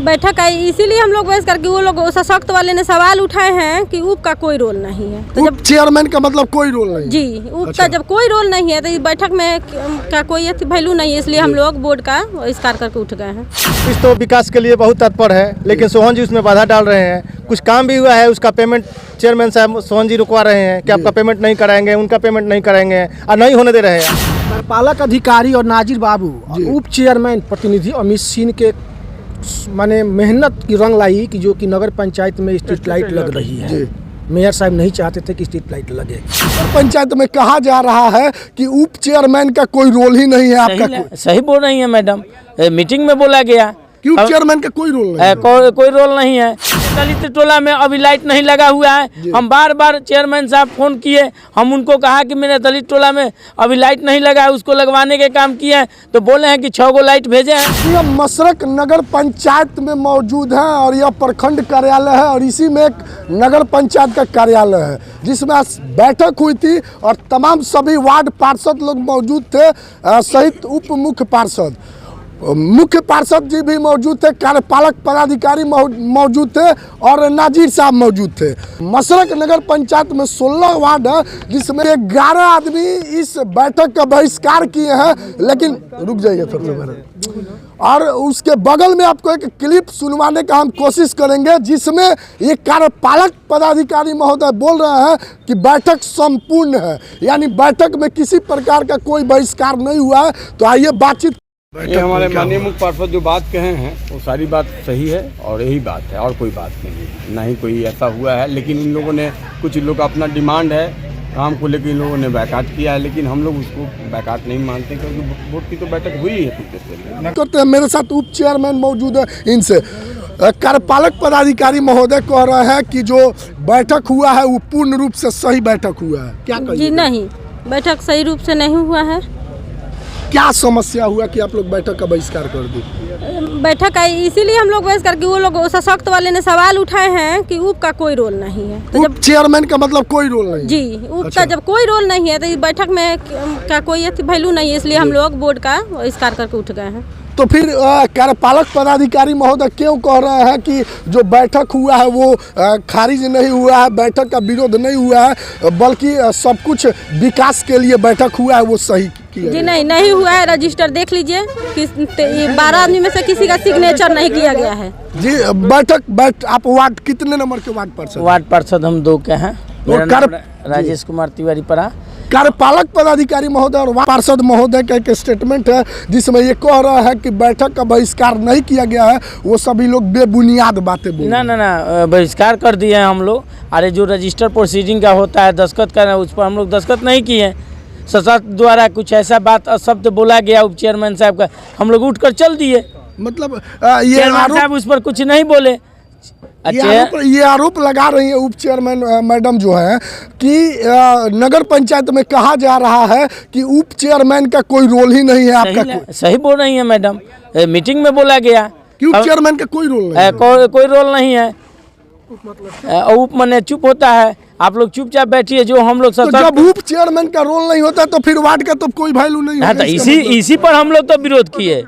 बैठक आई इसीलिए हम लोग बहस करके वो लोग सशक्त वाले ने सवाल उठाए हैं कि उप का कोई रोल नहीं है। तो जब चेयरमैन का मतलब कोई रोल नहीं जी उप का जब कोई रोल नहीं है तो इस बैठक में का कोई वैल्यू नहीं है, इसलिए हम लोग बोर्ड का बहिष्कार करके उठ गए हैं। इस तो विकास के लिए बहुत तत्पर है, लेकिन सोहन जी उसमें बाधा डाल रहे हैं। कुछ काम भी हुआ है, उसका पेमेंट चेयरमैन साहब सोहन जी रुकवा रहे हैं कि आपका पेमेंट नहीं कराएंगे, उनका पेमेंट नहीं कराएंगे और नहीं होने दे रहे हैं। कार्यपालक अधिकारी और नाजिर बाबू उप चेयरमैन प्रतिनिधि अमित सिंह के माने मेहनत की रंग लाई कि जो कि नगर पंचायत में स्ट्रीट लाइट लग रही है। मेयर साहब नहीं चाहते थे कि स्ट्रीट लाइट लगे। पंचायत में कहा जा रहा है कि उप चेयरमैन का कोई रोल ही नहीं है आपका। सही बोल रही है मैडम, मीटिंग में बोला गया कि उप चेयरमैन का कोई रोल नहीं है। कोई रोल नहीं है। दलित टोला में अभी लाइट नहीं लगा हुआ है। हम बार बार चेयरमैन साहब फोन किए, हम उनको कहा कि मेरे दलित टोला में अभी लाइट नहीं लगा है, उसको लगवाने के काम किए हैं, तो बोले हैं कि 6 गो लाइट भेजे हैं। यह मसरक नगर पंचायत में मौजूद है और यह प्रखंड कार्यालय है और इसी में एक नगर पंचायत का कार्यालय है जिसमें बैठक हुई थी और तमाम सभी वार्ड पार्षद लोग मौजूद थे सहित उप मुख्य पार्षद, मुख्य पार्षद जी भी मौजूद थे, कार्यपालक पदाधिकारी मौजूद थे और नाजिर साहब मौजूद थे। मसरक नगर पंचायत में 16 वार्ड है जिसमें 11 आदमी इस बैठक का बहिष्कार किए हैं। लेकिन रुक जाइए फिर से मेरे, और उसके बगल में आपको एक क्लिप सुनवाने का हम कोशिश करेंगे जिसमें ये कार्यपालक पदाधिकारी महोदय बोल रहे हैं कि बैठक संपूर्ण है, यानी बैठक में किसी प्रकार का कोई बहिष्कार नहीं हुआ है। तो आइए बातचीत। ये हमारे माननीय मुख्य पार्षद जो बात कहे हैं वो सारी बात सही है और यही बात है और कोई बात नहीं है, ना ही कोई ऐसा हुआ है। लेकिन इन लोगों ने कुछ लोग का अपना डिमांड है काम को लेकर इन लोगों ने बैकाट किया है, लेकिन हम लोग उसको बैकाट नहीं मानते क्योंकि बोर्ड की तो बैठक हुई है पिछले से। मेरे साथ उप चेयरमैन मौजूद है, इनसे कार्यपालक पदाधिकारी महोदय कह रहे हैं कि जो बैठक हुआ है वो पूर्ण रूप से सही बैठक हुआ है। क्या कहिए? जी नहीं, बैठक सही रूप से नहीं हुआ है। क्या समस्या हुआ कि आप लोग बैठक का बहिष्कार कर दी? बैठक आई इसीलिए हम लोग बहस करके वो लोग सशक्त वाले ने सवाल उठाए हैं कि उप का कोई रोल नहीं है। तो जब चेयरमैन का मतलब कोई रोल नहीं जी उप का जब कोई रोल नहीं है तो इस बैठक में का कोई वैल्यू नहीं है, इसलिए हम लोग बोर्ड का बहिष्कार करके उठ गए हैं। तो फिर कार्यपालक पदाधिकारी महोदय क्यों कह रहे हैं कि जो बैठक हुआ है वो खारिज नहीं हुआ है, बैठक का विरोध नहीं हुआ है, बल्कि सब कुछ विकास के लिए बैठक हुआ है वो सही किया? जी नहीं हुआ है। रजिस्टर देख लीजिए कि 12 आदमी में से किसी का सिग्नेचर नहीं किया गया है। जी बैठ आप वार्ड कितने नंबर के वार्ड पार्षद? वार्ड पार्षद हम 2 के हैं। राजेश कुमार तिवारी परा। कार्यपालक पदाधिकारी महोदय और पार्षद महोदय का एक स्टेटमेंट है जिसमें ये कह रहा है कि बैठक का बहिष्कार नहीं किया गया है, वो सभी लोग बेबुनियाद बातें बोल। ना बहिष्कार कर दिए हैं हम लोग। अरे जो रजिस्टर प्रोसीडिंग का होता है दस्तखत करना, उस पर हम लोग दस्तखत नहीं किए। सशक्त द्वारा कुछ ऐसा बात शब्द बोला गया उप चेयरमैन साहब का, हम लोग उठकर चल दिए। मतलब ये चेयरमैन साहब उस पर कुछ नहीं बोले। ये आरोप लगा रही है उप चेयरमैन मैडम जो है कि नगर पंचायत में कहा जा रहा है कि उप चेयरमैन का कोई रोल ही नहीं है आपका। सही बोल रही है मैडम, मीटिंग में बोला गया कि उप चेयरमैन का कोई रोल नहीं है। कोई रोल नहीं है। उप माने चुप होता है, आप लोग चुपचाप बैठिए। जो हम लोग तो जब उप चेयरमैन का रोल नहीं होता तो फिर वार्ड का तो कोई वैल्यू नहीं है। तो इसी पर हम लोग तो विरोध किए।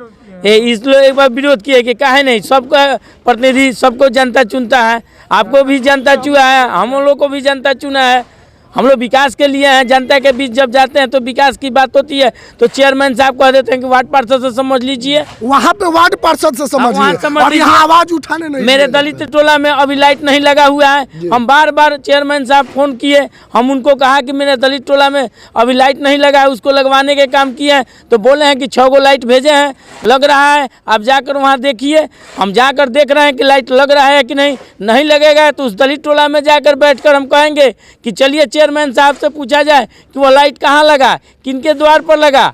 इसलिए एक बार विरोध किए कि काहे नहीं, सबका प्रतिनिधि सबको जनता चुनता है, आपको भी जनता चुना है, हम लोग को भी जनता चुना है। हम लोग विकास के लिए हैं, जनता के बीच जब जाते हैं तो विकास की बात होती है। तो चेयरमैन साहब कह देते हैं कि वार्ड पार्षद से समझ लीजिए। वहाँ पे वार्ड पार्षद से समझिए और यहाँ आवाज उठाने नहीं। मेरे दलित टोला में अभी लाइट नहीं लगा हुआ है। हम बार बार चेयरमैन साहब फोन किए, हम उनको कहा कि मेरे दलित टोला में अभी लाइट नहीं लगा है, उसको लगवाने के काम किए हैं, तो बोले हैं कि 6 गो लाइट भेजे हैं, लग रहा है, आप जाकर वहाँ देखिए। हम जाकर देख रहे हैं कि लाइट लग रहा है कि नहीं लगेगा तो उस दलित टोला में जाकर बैठकर हम कहेंगे कि चलिए चेयरमैन साहब से पूछा जाए कि वो लाइट कहाँ लगा, किनके द्वार पर लगा,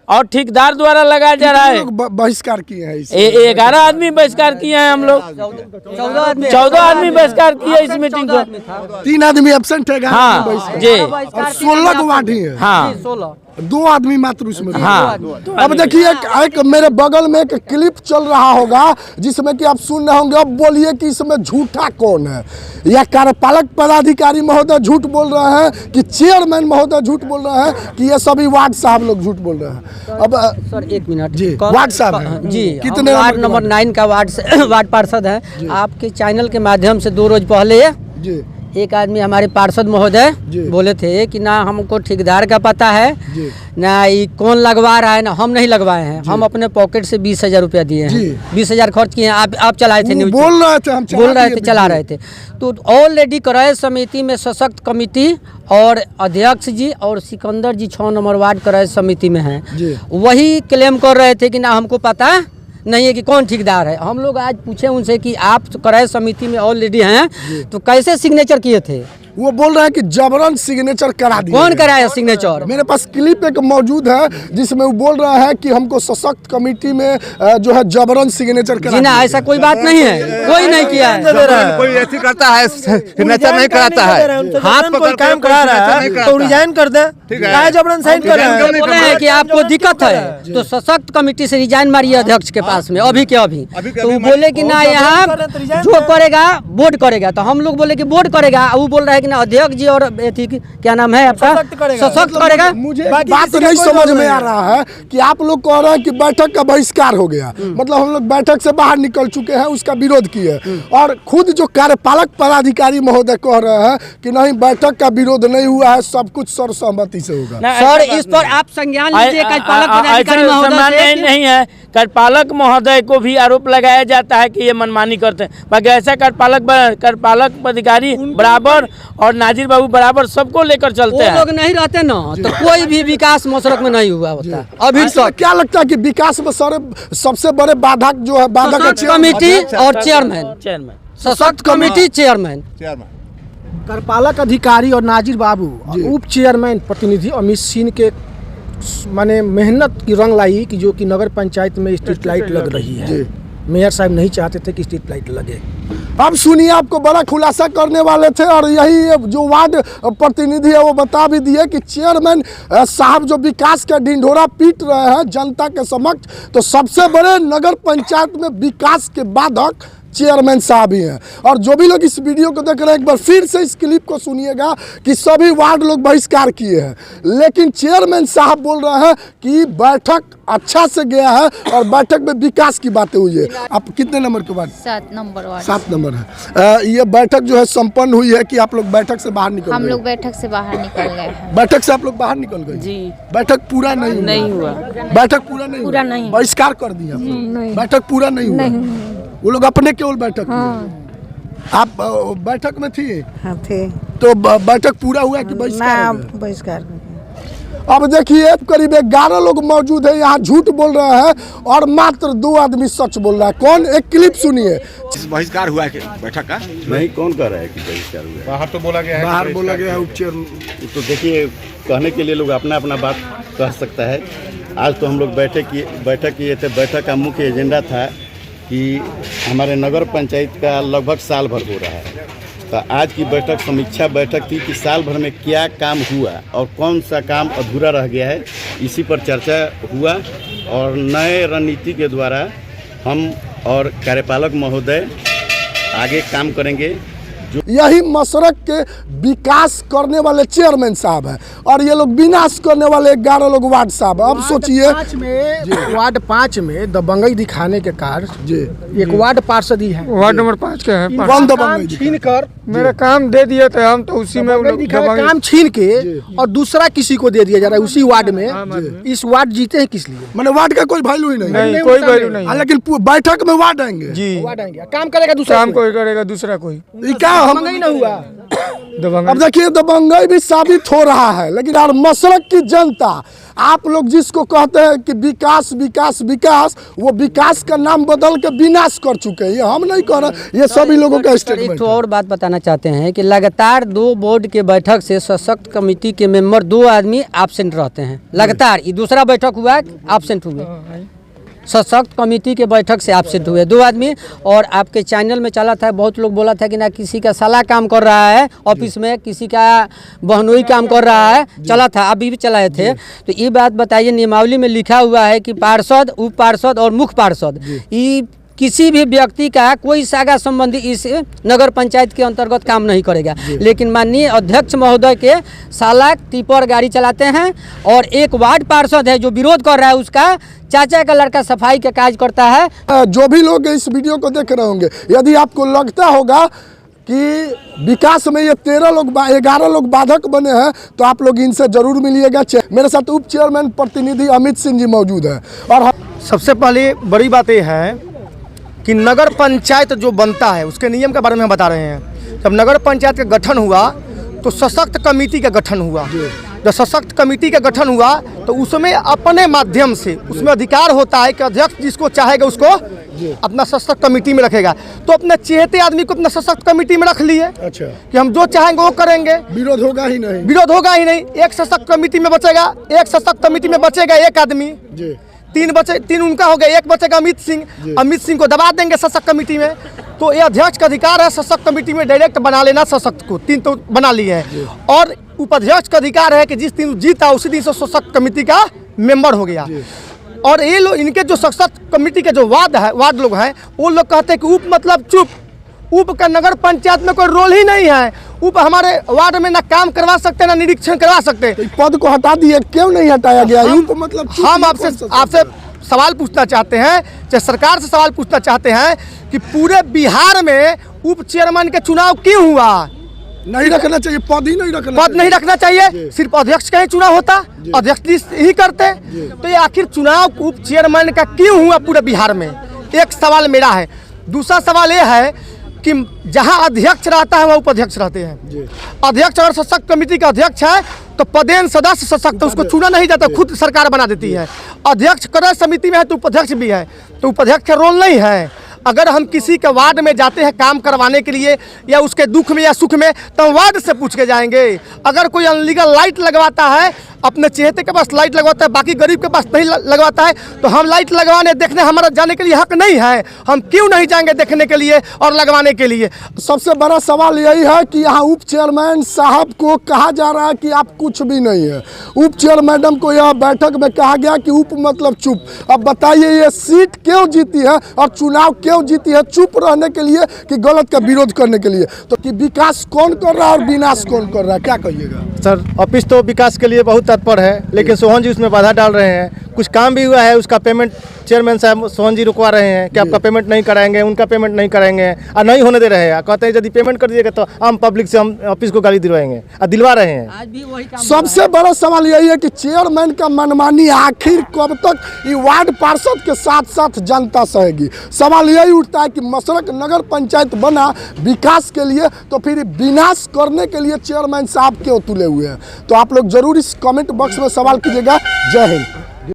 और ठेकेदार द्वारा लगाया जा रहा है। बहिष्कार किए हैं 11 आदमी बहिष्कार किए हैं हम लोग। 14 आदमी बहिष्कार किए इस मीटिंग को। 3 आदमी एब्सेंट है। हाँ जी। और 16 वार्ड ही है। हाँ 2 आदमी मात्र उसमें थे। हाँ अब देखिए एक मेरे बगल में एक क्लिप चल रहा होगा जिसमें कि आप सुन रहे होंगे। अब बोलिए कि इसमें झूठा कौन है, या कार्यपालक पदाधिकारी महोदय झूठ बोल रहे हैं कि चेयरमैन महोदय झूठ बोल रहे हैं कि ये सभी वार्ड साहब लोग झूठ बोल रहे हैं। अब सर 1 मिनट जी, वार्ड साहब हैं। जी, कितने वार्ड नंबर 9 का वार्ड पार्षद है। आपके चैनल के माध्यम से 2 रोज पहले जी एक आदमी हमारे पार्षद महोदय बोले थे कि ना हमको ठेकेदार का पता है, ना ये कौन लगवा रहा है, ना हम नहीं लगवाए हैं, हम अपने पॉकेट से 20,000 रुपया दिए हैं, 20,000 खर्च किए हैं। आप चलाए थे न्यूज़, बोल रहे थे, हम चला रहे थे। तो ऑलरेडी क्रय समिति में सशक्त कमेटी और अध्यक्ष जी और सिकंदर जी 6 नंबर वार्ड क्रय समिति में हैं। वही क्लेम कर रहे थे कि ना हमको पता नहीं है कि कौन ठेकेदार है। हम लोग आज पूछे उनसे कि आप क्रय समिति में ऑलरेडी हैं तो कैसे सिग्नेचर किए थे? वो बोल रहे हैं कि जबरन सिग्नेचर करा दिया। कौन कराया सिग्नेचर? मेरे पास क्लिप एक मौजूद है जिसमें वो बोल रहा है कि हमको सशक्त कमेटी में जो है जबरन सिग्नेचर करा। जी ना, ऐसा कोई बात नहीं है, कोई नहीं किया है। कोई ऐसी करता है सिग्नेचर नहीं कराता है, हाथ में कोई काम करा रहा है तो रिजाइन कर दे, क्या जबरन साइन कर रहे हैं? बोले हैं कि आपको दिक्कत है तो सशक्त कमेटी से रिजाइन मारिए अध्यक्ष के पास में अभी के अभी। तो वो बोले कि ना यहाँ जो करेगा बोर्ड करेगा, तो हम लोग बोले कि बोर्ड करेगा। वो बोल रहा है कि ना अध्यक्ष जी और क्या नाम है आपका सशक्त करेगा। मुझे बात नहीं समझ में आ रहा है कि आप लोग कह रहे हैं कि बैठक का बहिष्कार हो गया, मतलब हम लोग बैठक से बाहर निकल चुके हैं, उसका विरोध किए, और खुद जो कार्यपालक पदाधिकारी महोदय कह रहे हैं कि नहीं बैठक का विरोध नहीं हुआ है, सब कुछ सर्वसम्मति से होगा। सर इस पर आप संज्ञान लीजिए। कार्यपालक पदाधिकारी महोदय नहीं है, कार्यपालक महोदय को भी आरोप लगाया जाता है कि ये मनमानी करते हैं। बाकी ऐसा कार्यपालक अधिकारी बराबर और नाजिर बाबू बराबर सबको लेकर चलते हैं। वो लोग नहीं रहते ना तो कोई भी विकास मसरक में नहीं हुआ होता। अभी तक क्या लगता है कि विकास में सबसे बड़े बाधक जो है बाधक कमेटी और चेयरमैन, सशक्त कमेटी चेयरमैन। कार्यपालक अधिकारी और नाजिर बाबू उप चेयरमैन प्रतिनिधि अमित सिंह के माने मेहनत की रंग लाई कि जो कि नगर पंचायत में स्ट्रीट लाइट लग रही है। मेयर साहब नहीं चाहते थे कि स्ट्रीट लाइट लगे। अब सुनिए, आपको बड़ा खुलासा करने वाले थे और यही जो वार्ड प्रतिनिधि है वो बता भी दिए कि चेयरमैन साहब जो विकास का ढिंढोरा पीट रहे हैं जनता के समक्ष, तो सबसे बड़े नगर पंचायत में विकास के बाधक चेयरमैन साहब ही हैं। और जो भी लोग इस वीडियो को देख रहे हैं एक बार फिर से इस क्लिप को सुनिएगा कि सभी वार्ड लोग बहिष्कार किए हैं, लेकिन चेयरमैन साहब बोल रहे हैं कि बैठक अच्छा से गया है और बैठक में विकास की बातें हुई है। आप कितने नंबर के वार्ड? 7 number ward. 7 नंबर है। ये बैठक जो है संपन्न हुई है कि आप लोग बैठक से बाहर निकल गए? हम लोग बैठक से बाहर निकल गए हैं। बैठक से आप लोग बाहर निकल गए जी? बैठक पूरा नहीं हुआ। बैठक पूरा नहीं, बहिष्कार कर दिया। बैठक पूरा नहीं हुआ, वो लोग अपने केवल बैठक में। आप बैठक में थी? हाँ थे। तो बैठक पूरा हुआ कि बहिष्कार? अब देखिए करीब 11 लोग मौजूद है यहाँ, झूठ बोल रहे हैं और मात्र 2 आदमी सच बोल रहा है। कौन? एक क्लिप सुनिए। बहिष्कार हुआ है बैठक का? नहीं, कौन कह रहा है कि बहिष्कार हुआ है? बाहर तो बोला गया है, बाहर बोला गया है उपचेयर। तो देखिए, कहने के लिए लोग अपना अपना बात कह सकता है। आज तो हम लोग बैठक किए थे। बैठक का मुख्य एजेंडा था कि हमारे नगर पंचायत का लगभग साल भर हो रहा है, तो आज की बैठक समीक्षा बैठक थी कि साल भर में क्या काम हुआ और कौन सा काम अधूरा रह गया है, इसी पर चर्चा हुआ। और नए रणनीति के द्वारा हम और कार्यपालक महोदय आगे काम करेंगे। यही मसरक के विकास करने वाले चेयरमैन साहब हैं और ये लोग विनाश करने वाले 11 लोग वार्ड साहब। अब सोचिए वार्ड 5 में दबंगई दिखाने के कारण एक वार्ड पार्षद ही है, वार्ड नंबर 5 के हैं, कौन दबंगई छीन कर मेरा काम दे दिए थे हम, तो उसी में काम छीन के और दूसरा किसी को दे दिया जा रहा है उसी वार्ड में। इस वार्ड जीते हैं किस लिए? मैंने वार्ड का कोई वैल्यू ही नहीं, कोई वैल्यू नहीं, लेकिन बैठक में वार्ड आएंगे जी, वार्ड आएंगे, काम करेगा दूसरा, काम कोई करेगा दूसरा कोई। दबंगई ना हुआ। अब देखिए दबंगई भी साबित हो रहा है, लेकिन यार मसरक की जनता, आप लोग जिसको कहते हैं कि विकास विकास विकास, वो विकास का नाम बदल के विनाश कर चुके हैं। ये हम नहीं कह रहे, ये सभी लोगों का स्टेटमेंट है। और बात बताना चाहते हैं कि लगातार 2 बोर्ड के बैठक से सशक्त कमेटी के मेंबर 2 आदमी एब्सेंट रहते हैं लगातार। ये दूसरा बैठक हुआ एब्सेंट हुए। सशक्त कमेटी के बैठक से आपसे हुए 2 आदमी। और आपके चैनल में चला था, बहुत लोग बोला था कि ना किसी का साला काम कर रहा है ऑफिस में, किसी का बहनोई काम कर रहा है, चला था, अभी भी चलाए थे। तो ये बात बताइए, नियमावली में लिखा हुआ है कि पार्षद, उप पार्षद और मुख्य पार्षद, ये किसी भी व्यक्ति का कोई सागा संबंधी इस नगर पंचायत के अंतर्गत काम नहीं करेगा। लेकिन माननीय अध्यक्ष महोदय के साला टिपर गाड़ी चलाते हैं, और एक वार्ड पार्षद है जो विरोध कर रहा है, उसका चाचा का लड़का सफाई का काज करता है। जो भी लोग इस वीडियो को देख रहे होंगे, यदि आपको लगता होगा कि विकास में ये 11 लोग बाधक बने हैं, तो आप लोग इनसे जरूर मिलिएगा। मेरे साथ उप चेयरमैन प्रतिनिधि अमित सिंह जी मौजूद हैं। और सबसे पहले बड़ी बात यह है कि नगर पंचायत जो बनता है उसके नियम के बारे में हम बता रहे हैं। जब नगर पंचायत का गठन हुआ तो सशक्त कमेटी का गठन हुआ। जब सशक्त कमेटी का गठन हुआ तो उसमें अपने माध्यम से उसमें अधिकार होता है कि अध्यक्ष जिसको चाहेगा उसको अपना सशक्त कमेटी में रखेगा। तो अपने चहेते आदमी को अपना सशक्त कमेटी में रख लिए। अच्छा, कि हम जो चाहेंगे वो करेंगे, विरोध होगा ही नहीं। विरोध होगा ही नहीं। एक सशक्त कमेटी में बचेगा, एक सशक्त कमेटी में बचेगा एक आदमी, 3 उनका हो गया, एक बचेगा अमित सिंह। अमित सिंह को दबा देंगे सशक्त कमेटी में। तो ये अध्यक्ष का अधिकार है सशक्त कमेटी में डायरेक्ट बना लेना, सशक्त को 3 तो बना लिए हैं। और उपाध्यक्ष का अधिकार है कि जिस दिन जीता उसी दिन से सशक्त कमेटी का मेंबर हो गया। और ये लोग, इनके जो सशक्त कमेटी के जो वार्ड लोग हैं, वो लोग कहते हैं कि उप मतलब चुप। उप का नगर पंचायत में कोई रोल ही नहीं है। उप हमारे वार्ड में ना काम करवा सकते ना निरीक्षण करवा सकते। तो पद को हटा दिए, क्यों नहीं हटाया गया? उप मतलब हम आपसे सवाल पूछना चाहते हैं, चाहे सरकार से सवाल पूछना चाहते हैं कि पूरे बिहार में उप चेयरमैन के चुनाव क्यों हुआ? नहीं रखना चाहिए, पद ही नहीं रखना, पद नहीं रखना चाहिए। सिर्फ अध्यक्ष का ही चुनाव होता, अध्यक्ष ही करते। तो ये आखिर चुनाव उप चेयरमैन का क्यों हुआ पूरे बिहार में? एक सवाल मेरा है। दूसरा सवाल ये है कि जहां अध्यक्ष रहता है वहाँ उपाध्यक्ष रहते हैं। अध्यक्ष अगर सशक्त कमेटी का अध्यक्ष है तो पदेन सदस्य सशक्त, उसको चुना नहीं जाता, खुद सरकार बना देती है। अध्यक्ष क्रय समिति में है तो उपाध्यक्ष भी है, तो उपाध्यक्ष का रोल नहीं है। अगर हम किसी के वार्ड में जाते हैं काम करवाने के लिए या उसके दुख में या सुख में, तो वार्ड से पूछ के जाएंगे। अगर कोई अनलीगल लाइट लगवाता है, अपने चहेते के पास लाइट लगवाता है, बाकी गरीब के पास नहीं लगवाता है, तो हम लाइट लगवाने देखने हमारा जाने के लिए हक नहीं है। हम क्यों नहीं जाएंगे देखने के लिए और लगवाने के लिए? सबसे बड़ा सवाल यही है कि यहाँ उप चेयरमैन साहब को कहा जा रहा है कि आप कुछ भी नहीं है। उप चेयर मैडम को यह बैठक में कहा गया कि उप मतलब चुप। अब बताइए ये सीट क्यों जीती है और चुनाव क्यों जीती है? चुप रहने के लिए कि गलत का विरोध करने के लिए? तो कि विकास कौन कर रहा है और विनाश कौन कर रहा है, क्या कहिएगा? सर, ऑफिस तो विकास के लिए बहुत तत्पर है, लेकिन सोहन जी उसमें बाधा डाल रहे हैं। कुछ काम भी हुआ है, उसका पेमेंट चेयरमैन साहब सोहन जी रुकवा रहे हैं कि आपका पेमेंट नहीं कराएंगे, उनका पेमेंट नहीं कराएंगे, और नहीं होने दे रहे हैं। कहते हैं यदि पेमेंट कर दीजिएगा तो आम पब्लिक से हम ऑफिस को गाली दिलवाएंगे, और दिलवा रहे हैं। आज भी वही काम। सबसे बड़ा सवाल यही है कि चेयरमैन का मनमानी आखिर कब तक ये वार्ड पार्षद के साथ साथ जनता सहेगी? सवाल यही उठता है कि मसरक नगर पंचायत बना विकास के लिए, तो फिर विनाश करने के लिए चेयरमैन साहब क्यों तुले हुए हैं? तो आप लोग जरूर इस कमेंट बॉक्स में सवाल कीजिएगा। जय हिंद।